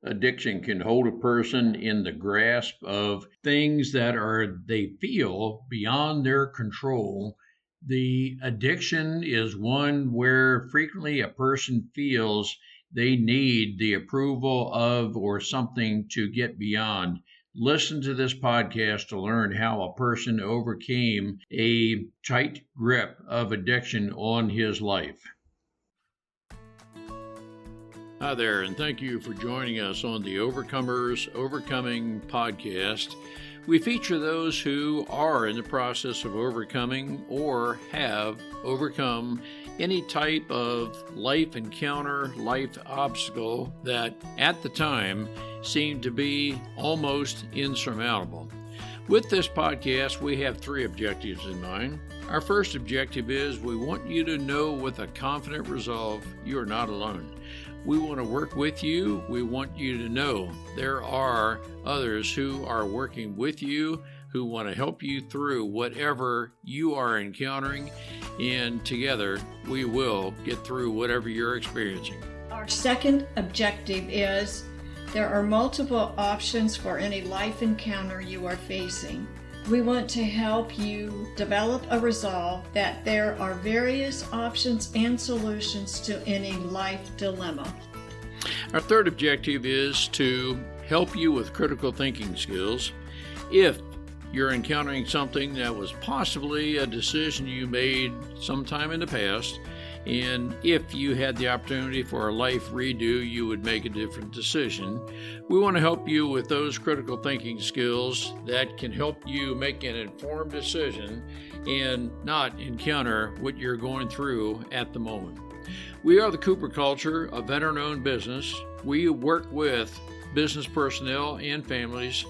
Addiction can hold a person in the grasp of things that they feel beyond their control. The addiction is one where frequently a person feels they need the approval of or something to get beyond. Listen to this podcast to learn how a person overcame a tight grip of addiction on his life. Hi there, and thank you for joining us on the Overcomers Overcoming podcast. We feature those who are in the process of overcoming or have overcome any type of life encounter, life obstacle that at the time seemed to be almost insurmountable. With this podcast, we have three objectives in mind. Our first objective is we want you to know with a confident resolve you are not alone. We want to work with you. We want you to know there are others who are working with you, who want to help you through whatever you are encountering, and together we will get through whatever you're experiencing. Our second objective is there are multiple options for any life encounter you are facing. We want to help you develop a resolve that there are various options and solutions to any life dilemma. Our third objective is to help you with critical thinking skills. If you're encountering something that was possibly a decision you made sometime in the past, and if you had the opportunity for a life redo, you would make a different decision. We want to help you with those critical thinking skills that can help you make an informed decision and not encounter what you're going through at the moment. We are the Cooper Culture, a veteran-owned business. We work with business personnel and families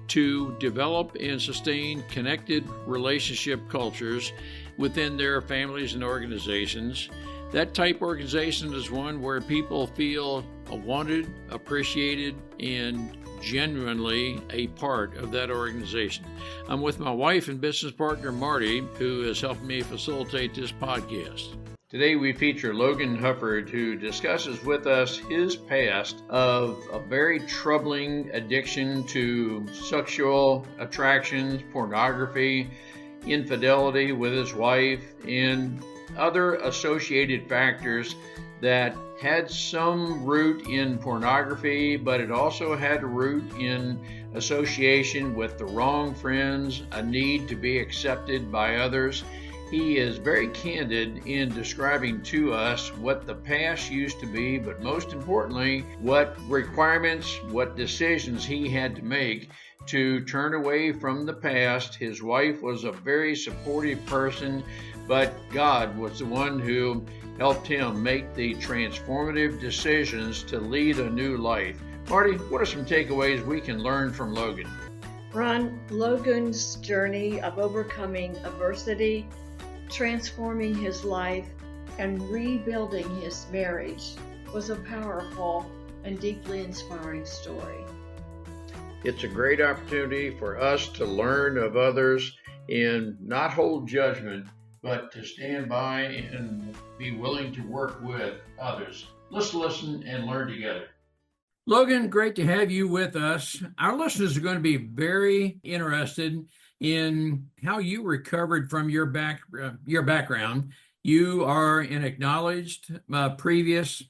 to develop and sustain connected relationship cultures within their families and organizations. That type organization is one where people feel wanted, appreciated, and genuinely a part of that organization. I'm with my wife and business partner, Marty, who is helping me facilitate this podcast. Today we feature Logan Hufford, who discusses with us his past of a very troubling addiction to sexual attractions, pornography, infidelity with his wife, and other associated factors that had some root in pornography, but it also had a root in association with the wrong friends, a need to be accepted by others. He is very candid in describing to us what the past used to be, but most importantly, what requirements, what decisions he had to make to turn away from the past. His wife was a very supportive person, but God was the one who helped him make the transformative decisions to lead a new life. Marty, what are some takeaways we can learn from Logan? Ron, Logan's journey of overcoming adversity, transforming his life, and rebuilding his marriage was a powerful and deeply inspiring story. It's a great opportunity for us to learn of others and not hold judgment, but to stand by and be willing to work with others. Let's listen and learn together. Logan, great to have you with us. Our listeners are going to be very interested in how you recovered from your background. You are an acknowledged previous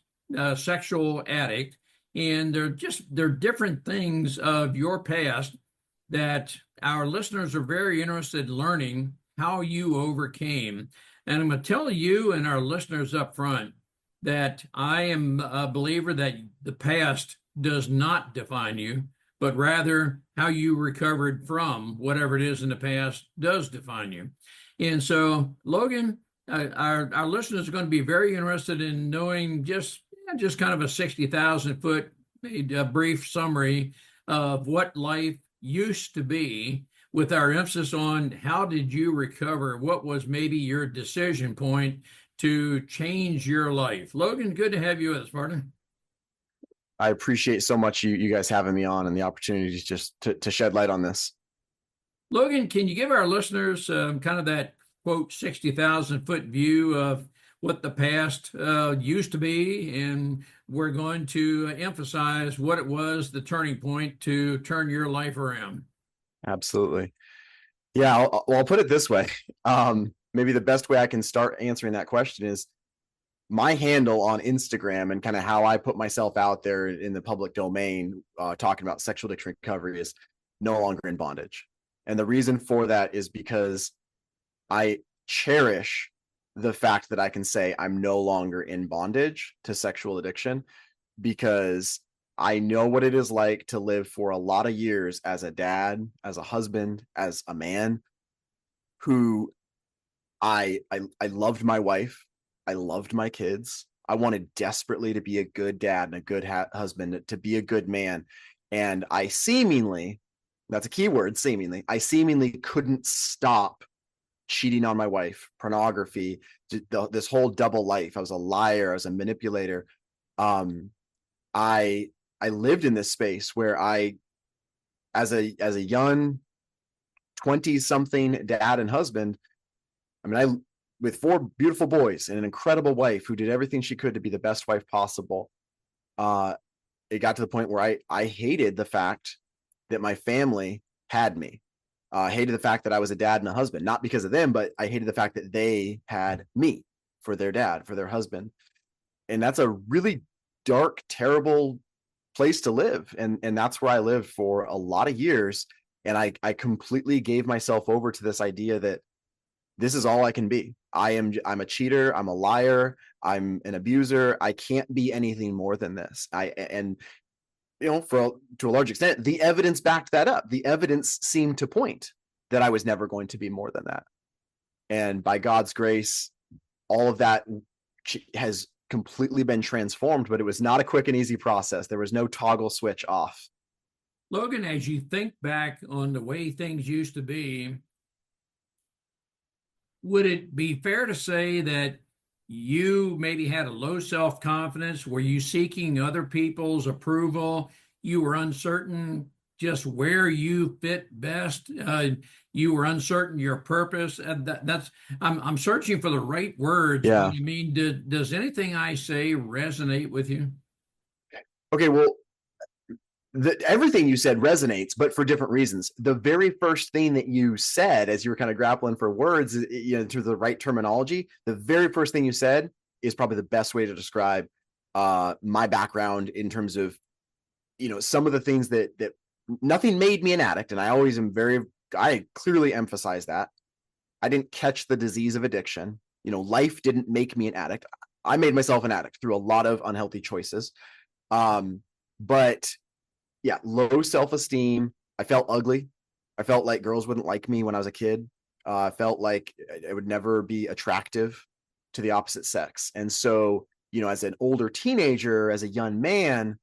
sexual addict, and they're different things of your past that our listeners are very interested in learning how you overcame. And I'm going to tell you and our listeners up front that I am a believer that the past does not define you, but rather how you recovered from whatever it is in the past does define you. And so, Logan, our listeners are going to be very interested in knowing just kind of a 60,000-foot brief summary of what life used to be, with our emphasis on how did you recover? What was maybe your decision point to change your life? Logan, good to have you with us, partner. I appreciate so much you guys having me on and the opportunity just to shed light on this. Logan, can you give our listeners kind of that, quote, 60,000-foot view of what the past used to be, and we're going to emphasize what it was, the turning point to turn your life around. Absolutely. Yeah. I'll put it this way. Maybe the best way I can start answering that question is my handle on Instagram, and kind of how I put myself out there in the public domain, talking about sexual addiction recovery, is no longer in bondage. And the reason for that is because I cherish the fact that I can say I'm no longer in bondage to sexual addiction, because I know what it is like to live for a lot of years as a dad, as a husband, as a man who I loved my wife. I loved my kids. I wanted desperately to be a good dad and a good husband, to be a good man. And I seemingly, that's a key word, seemingly, I seemingly couldn't stop cheating on my wife, pornography, this whole double life. I was a liar. I was a manipulator. I lived in this space where as a young 20 something dad and husband, with 4 beautiful boys and an incredible wife who did everything she could to be the best wife possible. It got to the point where I hated the fact that my family had me. I hated the fact that I was a dad and a husband, not because of them, but I hated the fact that they had me for their dad, for their husband. And that's a really dark, terrible place to live. And that's where I lived for a lot of years. And I completely gave myself over to this idea that this is all I can be. I'm a cheater. I'm a liar. I'm an abuser. I can't be anything more than this. To a large extent, the evidence backed that up. The evidence seemed to point that I was never going to be more than that. And by God's grace, all of that has completely been transformed, but it was not a quick and easy process. There was no toggle switch off. Logan, as you think back on the way things used to be, would it be fair to say that you maybe had a low self-confidence? Were you seeking other people's approval? You were uncertain just where you fit best. You were uncertain your purpose. And I'm searching for the right words. Yeah. But I mean, does anything I say resonate with you? Okay, well, everything you said resonates, but for different reasons. The very first thing that you said, as you were kind of grappling for words, through the right terminology, the very first thing you said is probably the best way to describe my background, in terms of, some of the things that nothing made me an addict. And I clearly emphasize that. I didn't catch the disease of addiction. Life didn't make me an addict. I made myself an addict through a lot of unhealthy choices. But yeah, low self-esteem. I felt ugly. I felt like girls wouldn't like me when I was a kid. I felt like I would never be attractive to the opposite sex. And so, as an older teenager, as a young man,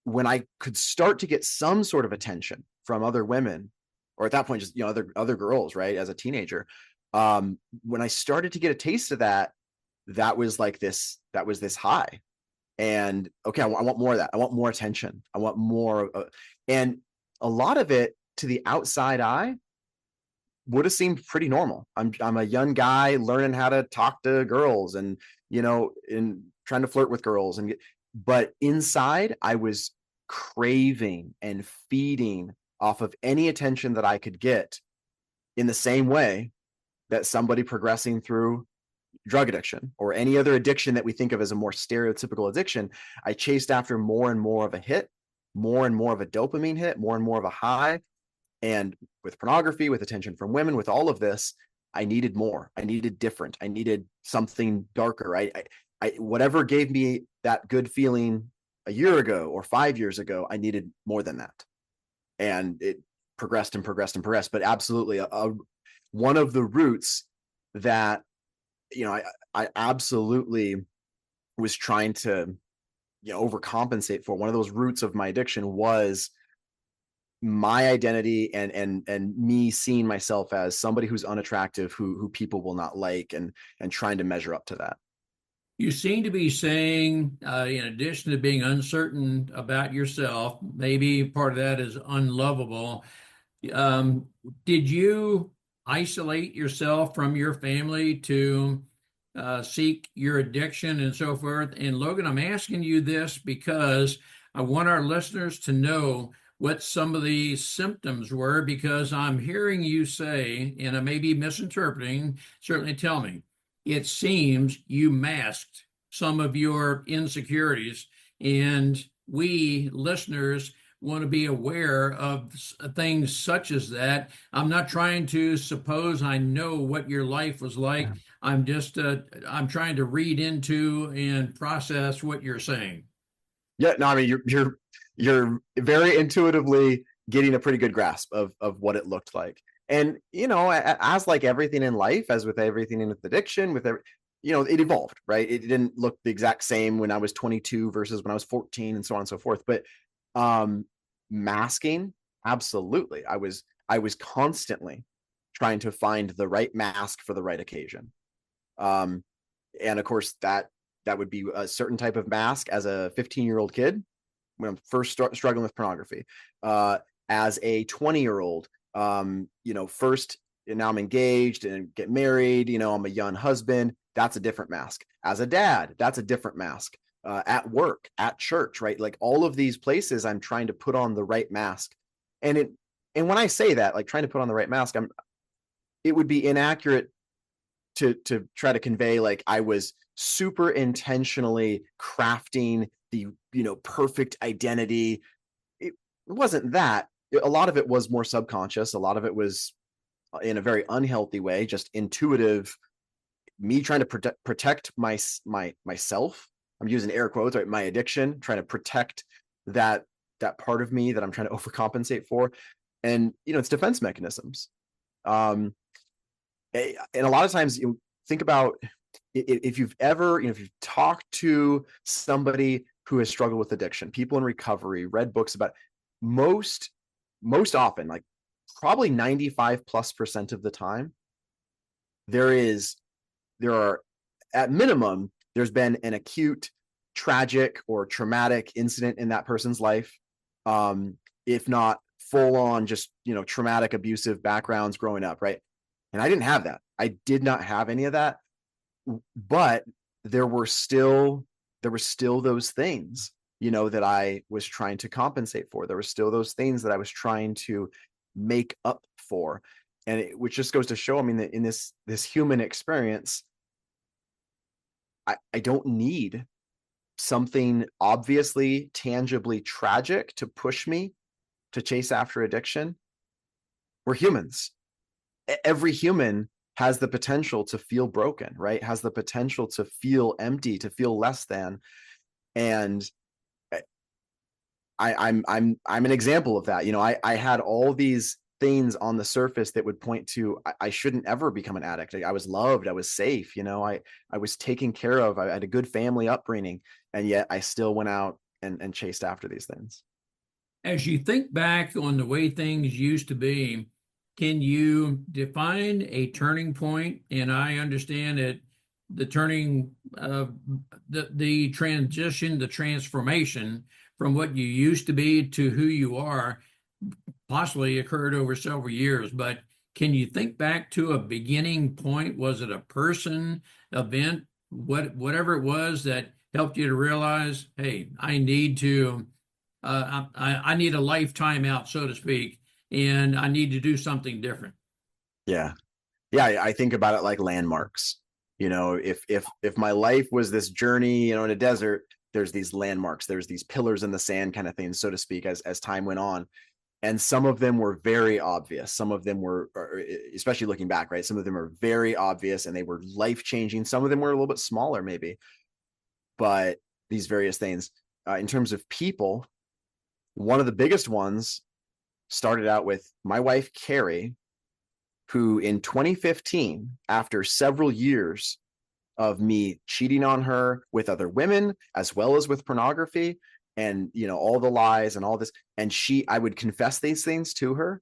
when I could start to get some sort of attention from other women, or at that point, just, other girls, right? As a teenager, when I started to get a taste of that, that was this high. And okay, I want more of that. I want more attention. I want more. And a lot of it, to the outside eye, would have seemed pretty normal. I'm a young guy learning how to talk to girls, and and trying to flirt with girls, but inside I was craving and feeding off of any attention that I could get, in the same way that somebody progressing through drug addiction or any other addiction that we think of as a more stereotypical addiction. I chased after more and more of a hit, more and more of a dopamine hit, more and more of a high. And with pornography, with attention from women, with all of this, I needed more. I needed different. I needed something darker. I whatever gave me that good feeling a year ago or 5 years ago, I needed more than that. And it progressed and progressed and progressed. But absolutely, one of the roots that I absolutely was trying to overcompensate for, one of those roots of my addiction, was my identity and me seeing myself as somebody who's unattractive, who people will not like, and trying to measure up to that. You seem to be saying, in addition to being uncertain about yourself, maybe part of that is unlovable. Did you isolate yourself from your family to seek your addiction and so forth. And Logan, I'm asking you this because I want our listeners to know what some of the symptoms were, because I'm hearing you say, and I may be misinterpreting, certainly tell me, it seems you masked some of your insecurities, and we listeners want to be aware of things such as that. I'm not trying to suppose I know what your life was like. I'm just I'm trying to read into and process what you're saying. Yeah, no, I mean you're very intuitively getting a pretty good grasp of what it looked like. And as like everything in life, as with everything in addiction, it evolved, right? It didn't look the exact same when I was 22 versus when I was 14, and so on and so forth. But masking, absolutely. I was constantly trying to find the right mask for the right occasion. And of course that would be a certain type of mask as a 15-year-old kid when I'm first struggling with pornography. As a 20-year-old, first, now I'm engaged and get married, I'm a young husband. That's a different mask. As a dad, that's a different mask. At work, at church, right? Like all of these places, I'm trying to put on the right mask. And when I say that, like trying to put on the right mask, it would be inaccurate to try to convey like I was super intentionally crafting the perfect identity. It wasn't that. A lot of it was more subconscious. A lot of it was in a very unhealthy way, just intuitive, me trying to protect myself. I'm using air quotes, right? My addiction, trying to protect that part of me that I'm trying to overcompensate for. And it's defense mechanisms. And a lot of times you think about if you've ever, if you've talked to somebody who has struggled with addiction, people in recovery, read books about most often, like probably 95+% of the time, there are at minimum, there's been an acute, tragic or traumatic incident in that person's life. If not full on just, traumatic, abusive backgrounds growing up. Right. And I didn't have that. I did not have any of that, but there were still those things, that I was trying to compensate for. There were still those things that I was trying to make up for. And which just goes to show, I mean, that in this human experience, I don't need something obviously, tangibly tragic to push me to chase after addiction. We're humans. Every human has the potential to feel broken, right? Has the potential to feel empty, to feel less than. And I'm an example of that. I had all these things on the surface that would point to I shouldn't ever become an addict. I was loved, I was safe, I was taken care of, I had a good family upbringing, and yet I still went out and chased after these things. As you think back on the way things used to be, can you define a turning point? And I understand that the turning, the transition, the transformation from what you used to be to who you are possibly occurred over several years, but can you think back to a beginning point? Was it a person, event, whatever it was that helped you to realize, hey, I need to, I need a lifetime out, so to speak, and I need to do something different? Yeah. I think about it like landmarks. If my life was this journey, in a desert, there's these landmarks, there's these pillars in the sand kind of things, so to speak, as time went on. And some of them were very obvious. Some of them were, especially looking back, right? Some of them are very obvious and they were life-changing. Some of them were a little bit smaller, maybe. But these various things, in terms of people, one of the biggest ones started out with my wife, Carrie, who in 2015, after several years of me cheating on her with other women, as well as with pornography, and all the lies and all this, and I would confess these things to her,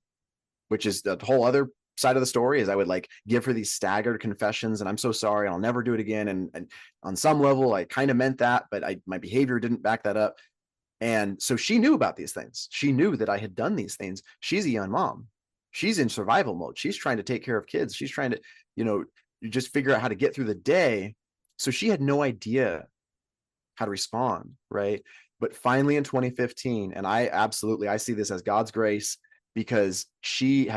which is the whole other side of the story, is I would like give her these staggered confessions, and I'm so sorry, I'll never do it again, and on some level I kind of meant that, but my behavior didn't back that up. And so she knew about these things. She knew that I had done these things. She's a young mom. She's in survival mode. She's trying to take care of kids. She's trying to just figure out how to get through the day So she had no idea how to respond, right? But finally in 2015, and I see this as God's grace, because she'd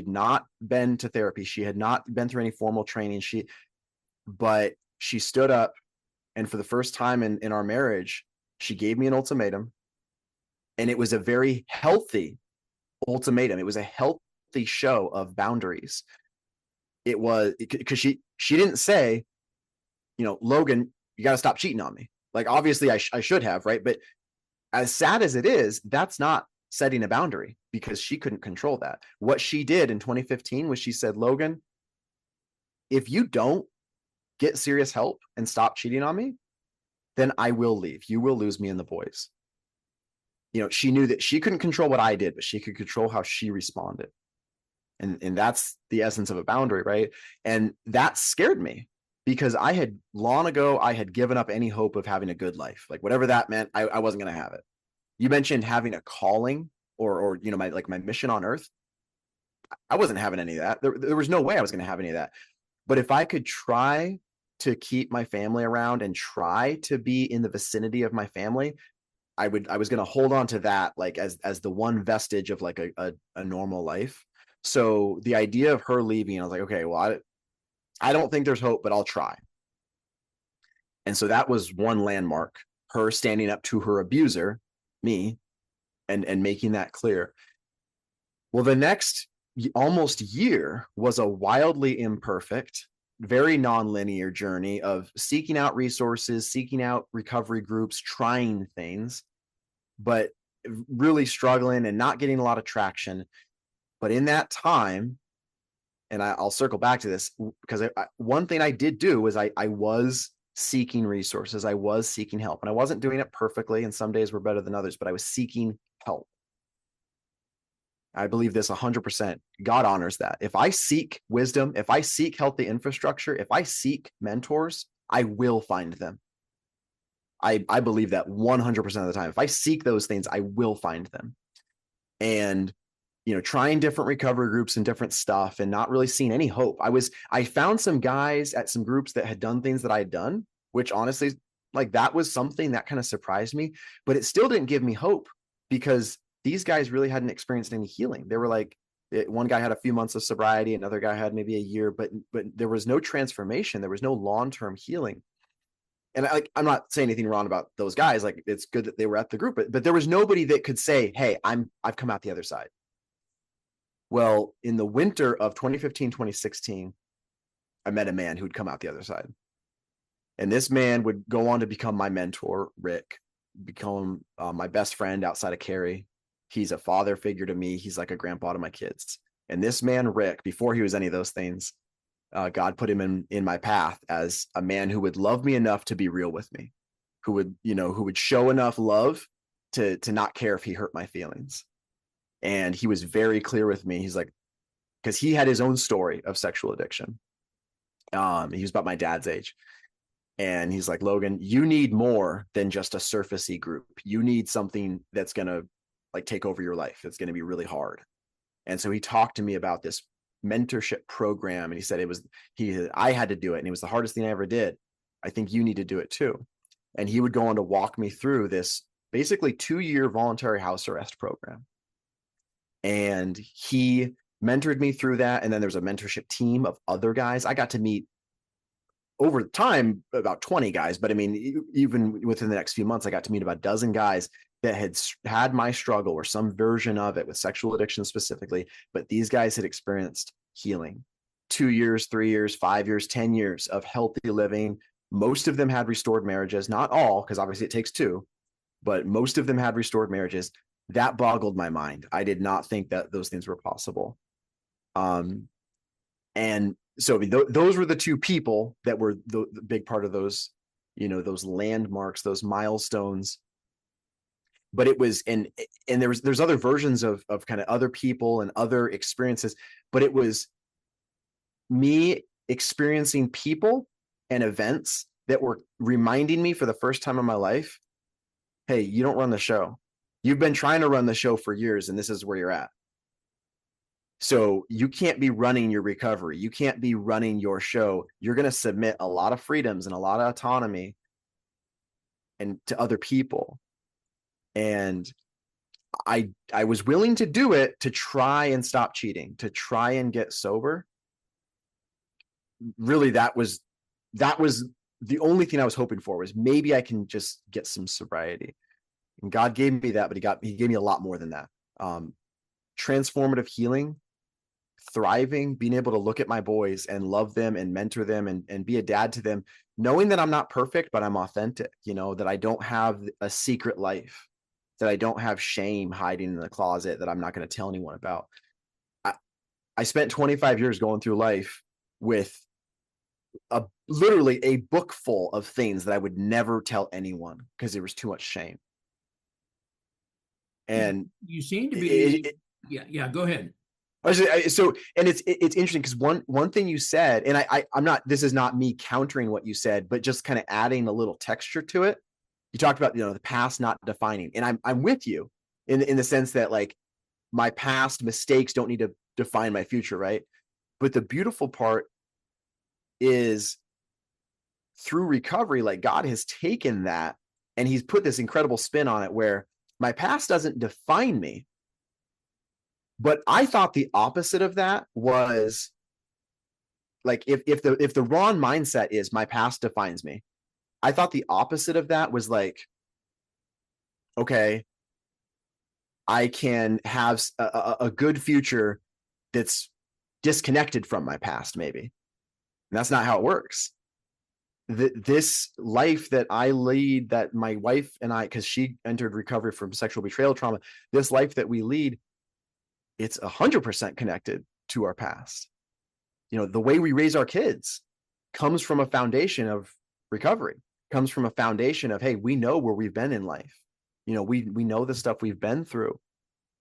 not been to therapy, she had not been through any formal training, but she stood up, and for the first time in our marriage, she gave me an ultimatum, and it was a very healthy ultimatum. It was a healthy show of boundaries. It was because she didn't say, Logan, you got to stop cheating on me. Like, obviously I should have, right? But as sad as it is, that's not setting a boundary, because she couldn't control that. What she did in 2015 was she said, Logan, if you don't get serious help and stop cheating on me, then I will leave. You will lose me and the boys. She knew that she couldn't control what I did, but she could control how she responded. And that's the essence of a boundary, right? And that scared me, because long ago, I had given up any hope of having a good life. Like, whatever that meant, I wasn't going to have it. You mentioned having a calling or my mission on earth. I wasn't having any of that. There was no way I was going to have any of that. But if I could try to keep my family around and try to be in the vicinity of my family, I was going to hold on to that, like, as the one vestige of like a normal life. So the idea of her leaving, I was like, okay, well, I don't think there's hope, but I'll try. And so that was one landmark, her standing up to her abuser, me, and making that clear. Well, the next almost year was a wildly imperfect, very nonlinear journey of seeking out resources, seeking out recovery groups, trying things, but really struggling and not getting a lot of traction. But in that time, and I'll circle back to this, because one thing I did do was I was seeking resources. I was seeking help, and I wasn't doing it perfectly, and some days were better than others, but I was seeking help. I believe this 100%. God honors that. If I seek wisdom, if I seek healthy infrastructure, if I seek mentors, I will find them. I believe that 100% of the time. If I seek those things, I will find them. And trying different recovery groups and different stuff and not really seeing any hope. I found some guys at some groups that had done things that I had done, which honestly, like, that was something that kind of surprised me, but it still didn't give me hope, because these guys really hadn't experienced any healing. They were like, one guy had a few months of sobriety, another guy had maybe a year, but there was no transformation. There was no long-term healing. And I'm not saying anything wrong about those guys. Like, it's good that they were at the group, but there was nobody that could say, hey, I've come out the other side. Well, in the winter of 2015, 2016, I met a man who'd come out the other side. And this man would go on to become my mentor, Rick, become my best friend outside of Carrie. He's a father figure to me. He's like a grandpa to my kids. And this man, Rick, before he was any of those things, God put him in my path as a man who would love me enough to be real with me, who would show enough love to not care if he hurt my feelings. And he was very clear with me. He's like, because he had his own story of sexual addiction. He was about my dad's age. And he's like, Logan, you need more than just a surfacey group. You need something that's going to like take over your life. It's going to be really hard. And so he talked to me about this mentorship program. And he said I had to do it. And it was the hardest thing I ever did. I think you need to do it too. And he would go on to walk me through this basically 2-year voluntary house arrest program. And he mentored me through that. And then there's a mentorship team of other guys. I got to meet over time about 20 guys. But I mean, even within the next few months, I got to meet about a dozen guys that had my struggle or some version of it with sexual addiction specifically. But these guys had experienced healing. 2 years, 3 years, 5 years, 10 years of healthy living. Most of them had restored marriages, not all, because obviously it takes two, but most of them had restored marriages. That boggled my mind. I did not think that those things were possible. And so those were the two people that were the big part of those, those landmarks, those milestones. But it was, and there's other versions of kind of other people and other experiences, but it was me experiencing people and events that were reminding me for the first time in my life, hey, you don't run the show. You've been trying to run the show for years, and this is where you're at. So you can't be running your recovery. You can't be running your show. You're going to submit a lot of freedoms and a lot of autonomy and to other people. And I was willing to do it to try and stop cheating, to try and get sober. Really, that was the only thing I was hoping for, was maybe I can just get some sobriety. And God gave me that, but he gave me a lot more than that. Transformative healing, thriving, being able to look at my boys and love them and mentor them and be a dad to them, knowing that I'm not perfect, but I'm authentic, that I don't have a secret life, that I don't have shame hiding in the closet that I'm not going to tell anyone about. I spent 25 years going through life with literally a book full of things that I would never tell anyone because there was too much shame. And you seem to be, yeah, go ahead. So, and it's interesting because one thing you said, and I'm not, this is not me countering what you said, but just kind of adding a little texture to it. You talked about, the past not defining, and I'm with you in the sense that, like, my past mistakes don't need to define my future, right? But the beautiful part is, through recovery, like, God has taken that and he's put this incredible spin on it where my past doesn't define me. But I thought the opposite of that was, like, if the wrong mindset is my past defines me, I thought the opposite of that was like, okay, I can have a good future that's disconnected from my past, maybe. And that's not how it works. This life that I lead, that my wife and I, because she entered recovery from sexual betrayal trauma, this life that we lead, it's 100% connected to our past. The way we raise our kids comes from a foundation of recovery, comes from a foundation of, hey, we know where we've been in life. We know the stuff we've been through.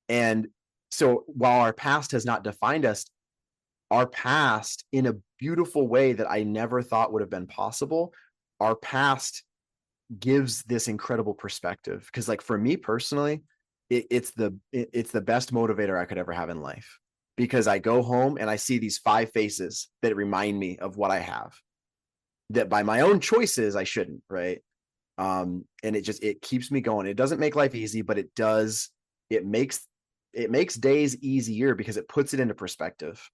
And so while our past has not defined us, our past, in a beautiful way that I never thought would have been possible, our past gives this incredible perspective. Because, like, for me personally, it's the best motivator I could ever have in life, because I go home and I see these 5 faces that remind me of what I have, that by my own choices I shouldn't, right? And it keeps me going. It doesn't make life easy, but it makes days easier because it puts it into perspective.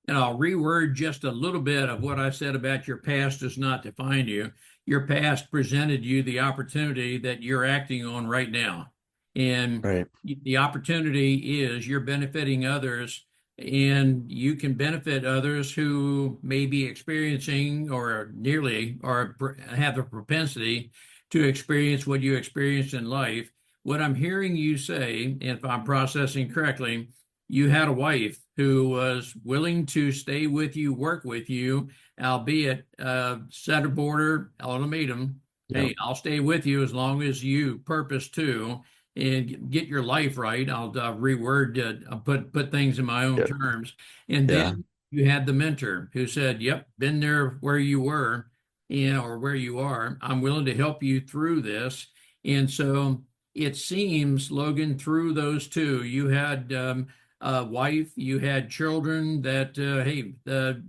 And I'll reword just a little bit of what I said about your past does not define you. Your past presented you the opportunity that you're acting on right now. And Right. the opportunity is you're benefiting others, and you can benefit others who may be experiencing or nearly or have a propensity to experience what you experienced in life. What I'm hearing you say, if I'm processing correctly, you had a wife who was willing to stay with you, work with you, albeit set a border, ultimatum. Yeah. Hey, I'll stay with you as long as you purpose to, and get your life right. I'll reword, put things in my own Yeah. terms. And Yeah. then you had the mentor who said, "Yep, been there where you were, or where you are. I'm willing to help you through this." And so it seems, Logan, through those two, you had wife, you had children that, hey,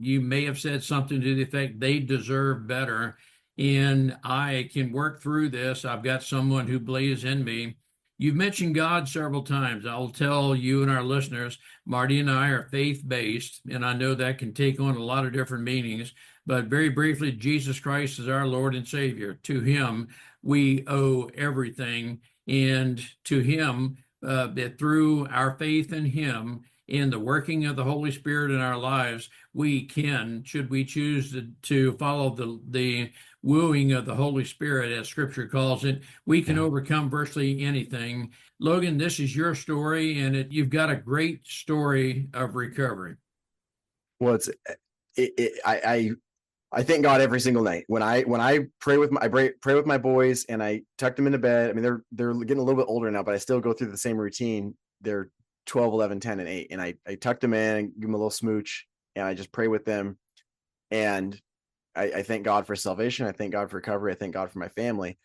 you may have said something to the effect, they deserve better, and I can work through this. I've got someone who believes in me. You've mentioned God several times. I'll tell you and our listeners, Marty and I are faith-based, and I know that can take on a lot of different meanings, but very briefly, Jesus Christ is our Lord and Savior. To him, we owe everything, and to him, that through our faith in him, in the working of the Holy Spirit in our lives, we can, should we choose to follow the wooing of the Holy Spirit, as Scripture calls it, we can overcome virtually anything. Logan, this is your story, and you've got a great story of recovery. Well, I thank God every single night when I pray with my boys and I tuck them into bed. I mean, they're getting a little bit older now, but I still go through the same routine. They're 12, 11, 10, and 8. And I tuck them in and give them a little smooch, and I just pray with them. And I thank God for salvation. I thank God for recovery. I thank God for my family.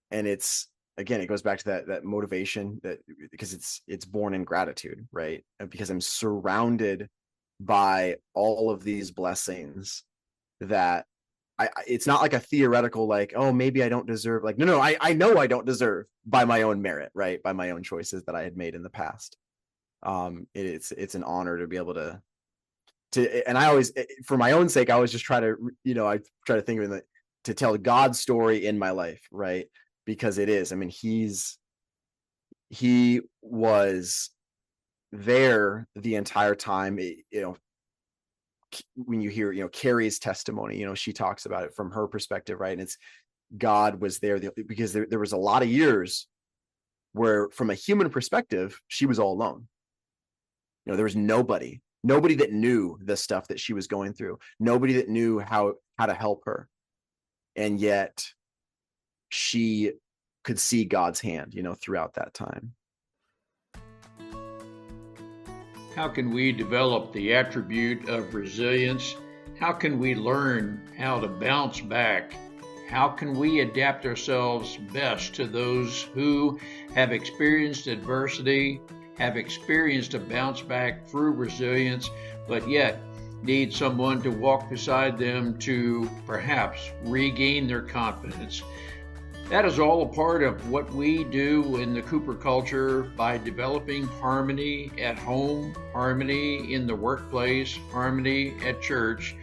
And it's again, it goes back to that motivation, that because it's born in gratitude, right? Because I'm surrounded by all of these blessings that it's not like a theoretical, like, oh, maybe I don't deserve, like, no, I know I don't deserve by my own merit, right? By my own choices that I had made in the past. It's an honor to be able to, and I always, for my own sake, I always just try to, I try to think of it to tell God's story in my life, right? Because it is, I mean, he was there the entire time. When you hear, Carrie's testimony, she talks about it from her perspective, right? And it's God was there because there was a lot of years where, from a human perspective, she was all alone. There was nobody that knew the stuff that she was going through, nobody that knew how to help her. And yet she could see God's hand, throughout that time. How can we develop the attribute of resilience? How can we learn how to bounce back? How can we adapt ourselves best to those who have experienced adversity, have experienced a bounce back through resilience, but yet need someone to walk beside them to perhaps regain their confidence? That is all a part of what we do in the Cooper culture by developing harmony at home, harmony in the workplace, harmony at church.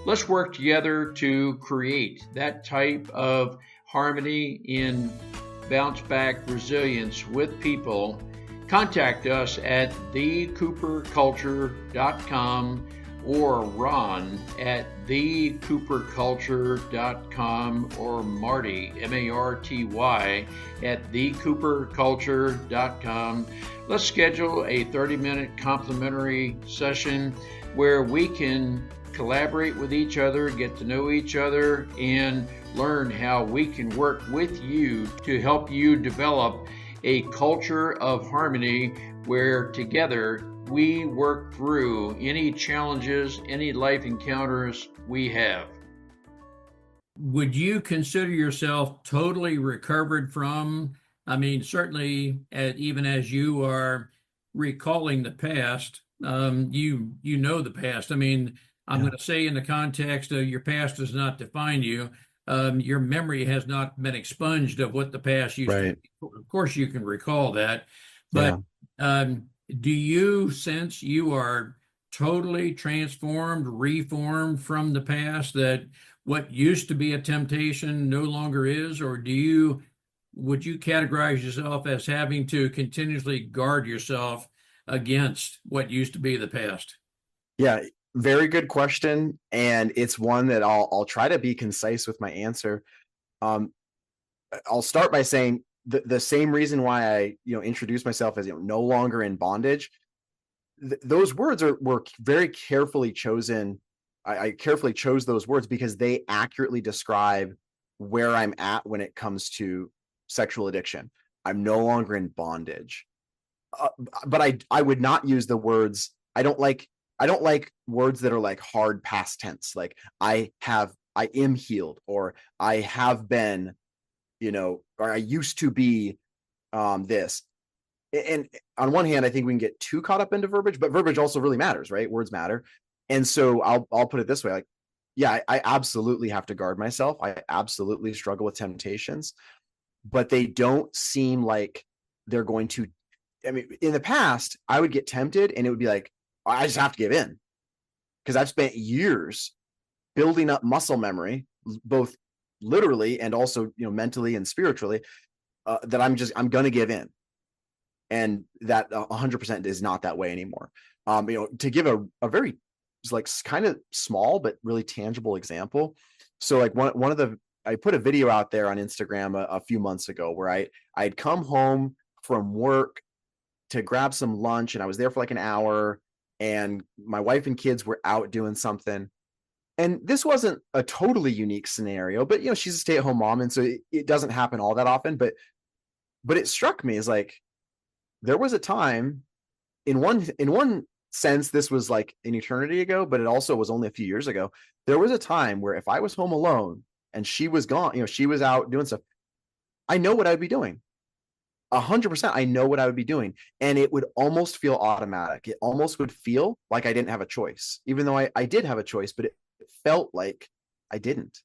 Let's work together to create that type of harmony in bounce back resilience with people. Contact us at thecooperculture.com or Ron at thecooperculture.com or Marty, M-A-R-T-Y, at thecooperculture.com. Let's schedule a 30-minute complimentary session where we can collaborate with each other, get to know each other, and learn how we can work with you to help you develop a culture of harmony where together we work through any challenges, any life encounters we have. Would you consider yourself totally recovered from, certainly even as you are recalling the past, you know the past. I'm going to say, in the context of your past does not define you. Your memory has not been expunged of what the past used to be. Of course, you can recall that, but do you sense you are totally transformed, reformed from the past, that what used to be a temptation no longer is? Or would you categorize yourself as having to continuously guard yourself against what used to be the past? Yeah, very good question. And it's one that I'll try to be concise with my answer. I'll start by saying the same reason why I, introduced myself as, no longer in bondage. Those words were very carefully chosen. I carefully chose those words because they accurately describe where I'm at when it comes to sexual addiction. I'm no longer in bondage. But I would not use the words. I don't like words that are like hard past tense, like I am healed, or I have been, or I used to be this. And on one hand, I think we can get too caught up into verbiage, but verbiage also really matters, right? Words matter. And so I'll put it this way, like, yeah, I absolutely have to guard myself. I absolutely struggle with temptations, but they don't seem like they're going to. In the past, I would get tempted and it would be like, I just have to give in, because I've spent years building up muscle memory, both literally and also, mentally and spiritually, that I'm going to give in. And that 100% is not that way anymore. To give a very like kind of small, but really tangible example. So like I put a video out there on Instagram a few months ago where I'd come home from work to grab some lunch, and I was there for like an hour, and my wife and kids were out doing something. And this wasn't a totally unique scenario, but she's a stay-at-home mom, and so it doesn't happen all that often. But it struck me as like, there was a time, in one sense, this was like an eternity ago, but it also was only a few years ago. There was a time where if I was home alone and she was gone, she was out doing stuff, I know what I'd be doing. 100%. I know what I would be doing. And it would almost feel automatic. It almost would feel like I didn't have a choice, even though I did have a choice, but it felt like I didn't.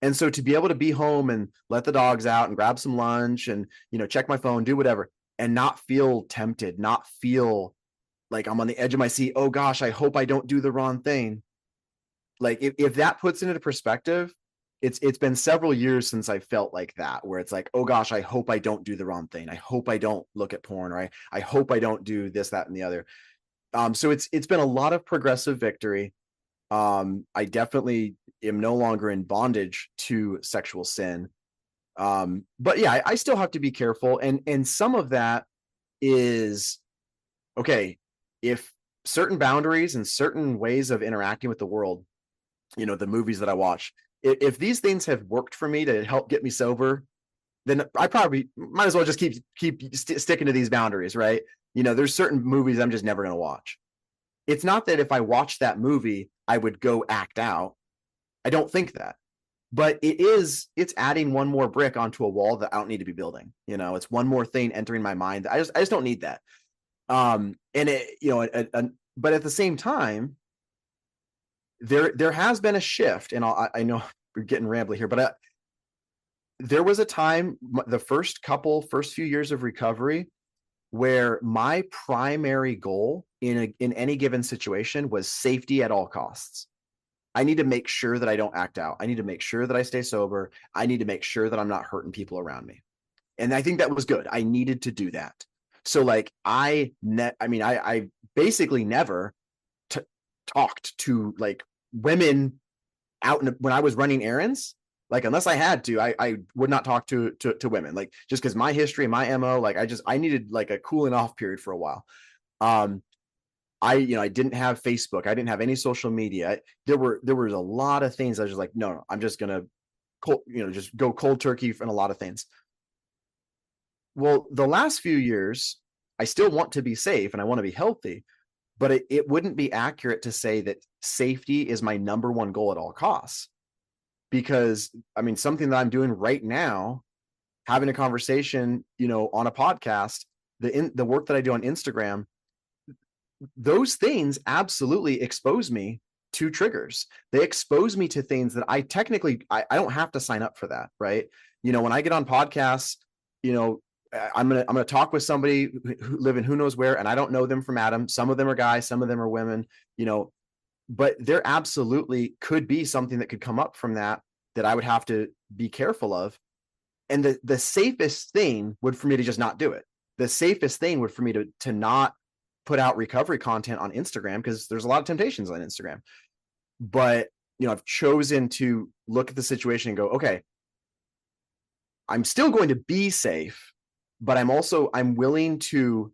And so to be able to be home and let the dogs out and grab some lunch and, check my phone, do whatever, and not feel tempted, not feel like I'm on the edge of my seat. Oh gosh, I hope I don't do the wrong thing. Like if that puts it into perspective, it's been several years since I felt like that, where it's like, oh gosh, I hope I don't do the wrong thing. I hope I don't look at porn, or I hope I don't do this, that, and the other. So it's been a lot of progressive victory. I definitely am no longer in bondage to sexual sin. But yeah, I still have to be careful. And some of that is, okay, if certain boundaries and certain ways of interacting with the world, the movies that I watch, if these things have worked for me to help get me sober, then I probably might as well just keep sticking to these boundaries, right? There's certain movies I'm just never going to watch. It's not that if I watch that movie, I would go act out. I don't think that. But it's adding one more brick onto a wall that I don't need to be building. It's one more thing entering my mind. I just don't need that. And but at the same time, there has been a shift, and I know we're getting rambly here, but there was a time, the first few years of recovery, where my primary goal in any given situation was safety at all costs. I need to make sure that I don't act out. I need to make sure that I stay sober. I need to make sure that I'm not hurting people around me. And I think that was good. I needed to do that. So like I basically never talked to like women out when I was running errands. Like, unless I had to, I would not talk to women, like, just because my history and my MO, like, I needed like a cooling off period for a while. I didn't have Facebook. I didn't have any social media. There was a lot of things I was just like, no, I'm just going to, just go cold turkey in a lot of things. Well, the last few years, I still want to be safe and I want to be healthy, but it wouldn't be accurate to say that safety is my number one goal at all costs. Because something that I'm doing right now, having a conversation, on a podcast, the work that I do on Instagram, those things absolutely expose me to triggers. They expose me to things that I don't have to sign up for that. Right. When I get on podcasts, I'm going to talk with somebody who live in who knows where, and I don't know them from Adam. Some of them are guys, some of them are women, but there absolutely could be something that could come up from that I would have to be careful of. And the safest thing would for me to just not do it. The safest thing would for me to not put out recovery content on Instagram, because there's a lot of temptations on Instagram. But, I've chosen to look at the situation and go, okay, I'm still going to be safe, but I'm willing to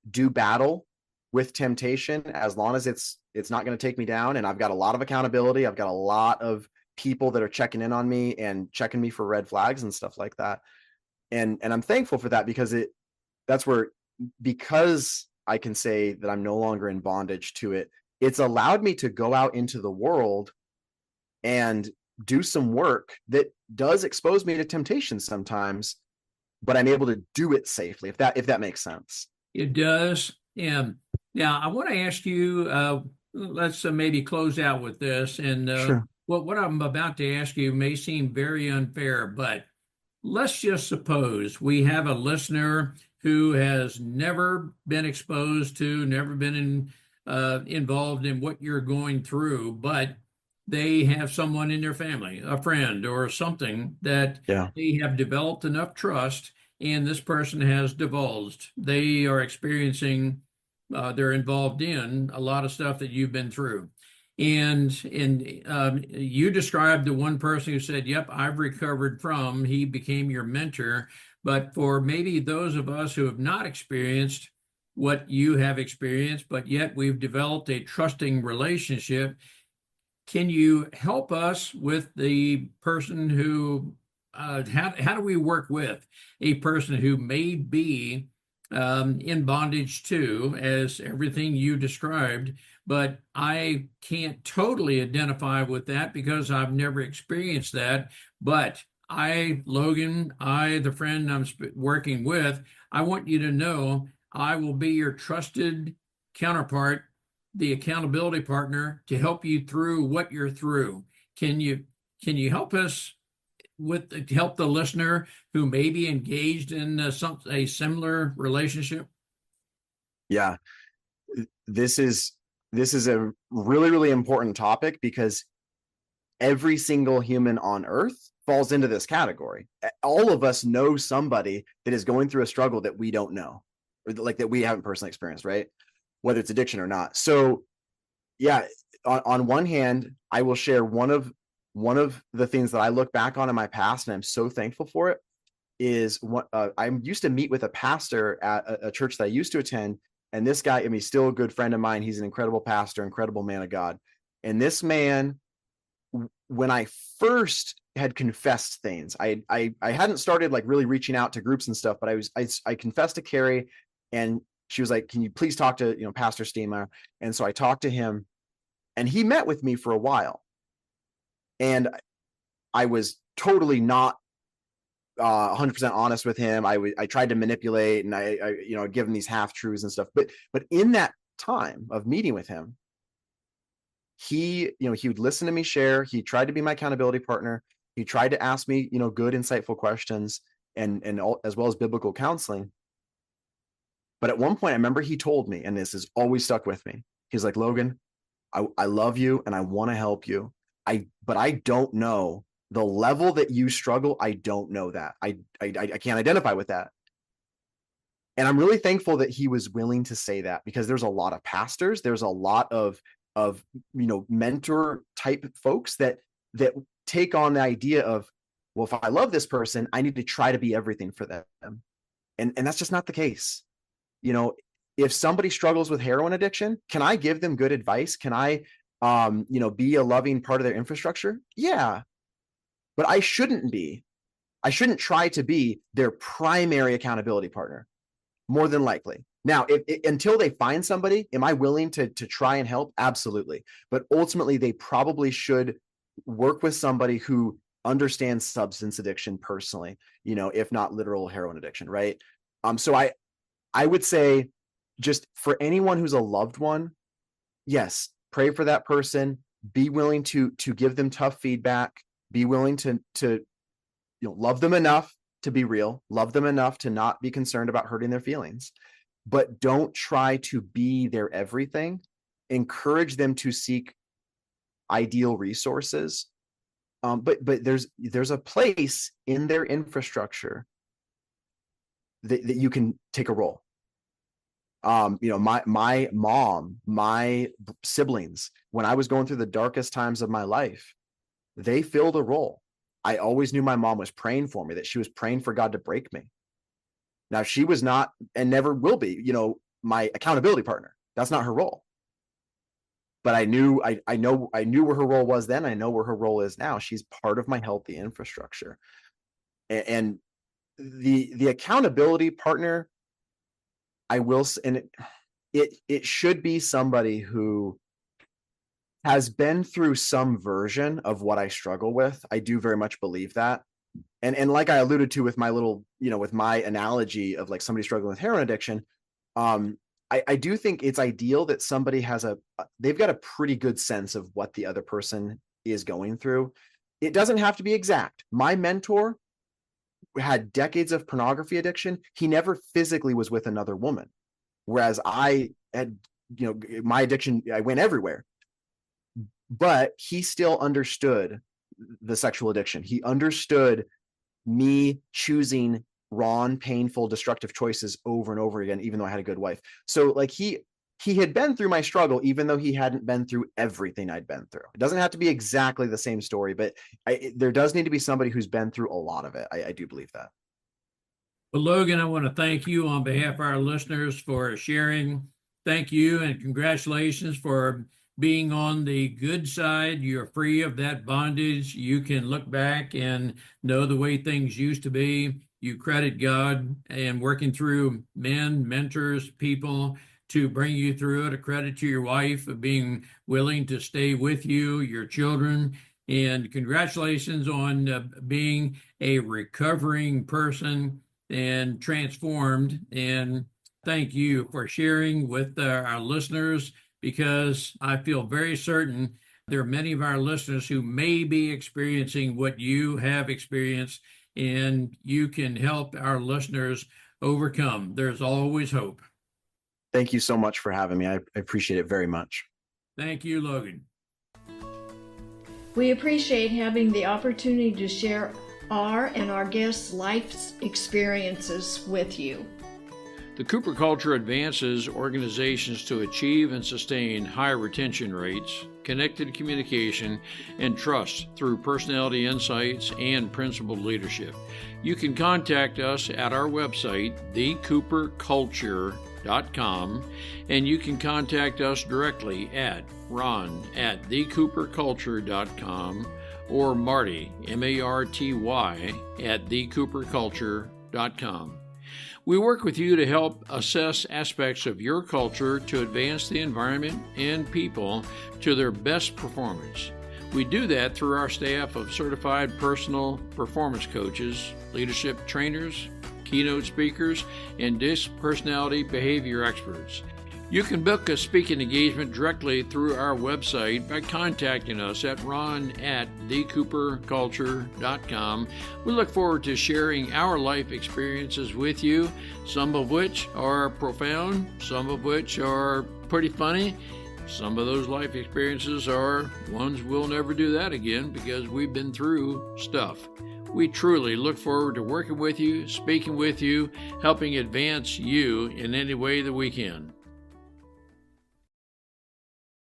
do battle with temptation as long as it's not going to take me down. And I've got a lot of accountability. I've got a lot of people that are checking in on me and checking me for red flags and stuff like that. And I'm thankful for that, because because I can say that I'm no longer in bondage to it. It's allowed me to go out into the world and do some work that does expose me to temptation sometimes, but I'm able to do it safely, if that makes sense. It does. And now I want to ask you, let's maybe close out with this. And Sure. what I'm about to ask you may seem very unfair, but let's just suppose we have a listener who has never been exposed to, never been involved in what you're going through, but they have someone in their family, a friend or something, that they have developed enough trust, and this person has divulged. They are experiencing, they're involved in a lot of stuff that you've been through. And you described the one person who said, yep, I've recovered from, he became your mentor. But for maybe those of us who have not experienced what you have experienced, but yet we've developed a trusting relationship, can you help us with the person who, how do we work with a person who may be in bondage too, as everything you described, but I can't totally identify with that because I've never experienced that, but Logan, the friend I'm working with, I want you to know I will be your trusted counterpart, the accountability partner to help you through what you're through. Can you help us help the listener who may be engaged in a similar relationship? Yeah, this is a really, really important topic because every single human on earth falls into this category. All of us know somebody that is going through a struggle that we don't know, or like that we haven't personally experienced, right? Whether it's addiction or not. So yeah, on one hand, I will share one of the things that I look back on in my past, and I'm so thankful for it, is what I used to meet with a pastor at a church that I used to attend. And this guy, I mean, he's still a good friend of mine. He's an incredible pastor, incredible man of God. And this man, when I first had confessed things, I hadn't started like really reaching out to groups and stuff, but I confessed to Carrie, and she was like, "Can you please talk to Pastor Steamer?" And so I talked to him, and he met with me for a while, and I was totally not 100% honest with him. I tried to manipulate, and I give him these half truths and stuff. But in that time of meeting with him, he would listen to me share. He tried to be my accountability partner. He tried to ask me good, insightful questions, and all, as well as biblical counseling. But at one point, I remember he told me, and this has always stuck with me. He's like, "Logan, I love you and I want to help you. But I don't know the level that you struggle. I don't know that. I can't identify with that." And I'm really thankful that he was willing to say that, because there's a lot of pastors, there's a lot of mentor type folks that take on the idea of, well, if I love this person, I need to try to be everything for them. And that's just not the case. If somebody struggles with heroin addiction, can I give them good advice? Can I be a loving part of their infrastructure? Yeah. But I shouldn't try to be their primary accountability partner, more than likely. Now, until they find somebody, am I willing to try and help? Absolutely. But ultimately, they probably should work with somebody who understands substance addiction personally, if not literal heroin addiction, right? So I would say, just for anyone who's a loved one, yes, pray for that person. Be willing to give them tough feedback. Be willing to love them enough to be real. Love them enough to not be concerned about hurting their feelings. But don't try to be their everything. Encourage them to seek ideal resources. But there's a place in their infrastructure that you can take a role. My mom, my siblings, when I was going through the darkest times of my life, they filled a role. I always knew my mom was praying for me, that she was praying for God to break me. Now, she was not and never will be, my accountability partner. That's not her role. But I knew where her role was then. I know where her role is now. She's part of my healthy infrastructure. And the accountability partner, I will, and it should be somebody who has been through some version of what I struggle with. I do very much believe that. And like I alluded to with my little, with my analogy of like somebody struggling with heroin addiction, I do think it's ideal that somebody they've got a pretty good sense of what the other person is going through. It doesn't have to be exact. My mentor had decades of pornography addiction. He never physically was with another woman. Whereas I had, my addiction, I went everywhere. But he still understood the sexual addiction. He understood me choosing wrong, painful, destructive choices over and over again, even though I had a good wife. So like he had been through my struggle, even though he hadn't been through everything I'd been through. It doesn't have to be exactly the same story, but there does need to be somebody who's been through a lot of it. I do believe that. Well, Logan, I want to thank you on behalf of our listeners for sharing. Thank you and congratulations for being on the good side. You're free of that bondage. You can look back and know the way things used to be. You credit God and working through men, mentors, people to bring you through it. A credit to your wife of being willing to stay with you, your children, And congratulations on being a recovering person and transformed. And thank you for sharing with our listeners, because I feel very certain there are many of our listeners who may be experiencing what you have experienced, and you can help our listeners overcome. There's always hope. Thank you so much for having me. I appreciate it very much. Thank you, Logan. We appreciate having the opportunity to share our and our guests' life experiences with you. The Cooper culture advances organizations to achieve and sustain high retention rates, connected communication, and trust through personality insights and principled leadership. You can contact us at our website, thecooperculture.com, and you can contact us directly at ron@thecooperculture.com or Marty, M-A-R-T-Y, at thecooperculture.com. We work with you to help assess aspects of your culture to advance the environment and people to their best performance. We do that through our staff of certified personal performance coaches, leadership trainers, keynote speakers, and DISC personality behavior experts. You can book a speaking engagement directly through our website by contacting us at ron@thecooperculture.com. We look forward to sharing our life experiences with you, some of which are profound, some of which are pretty funny. Some of those life experiences are ones we'll never do that again because we've been through stuff. We truly look forward to working with you, speaking with you, helping advance you in any way that we can.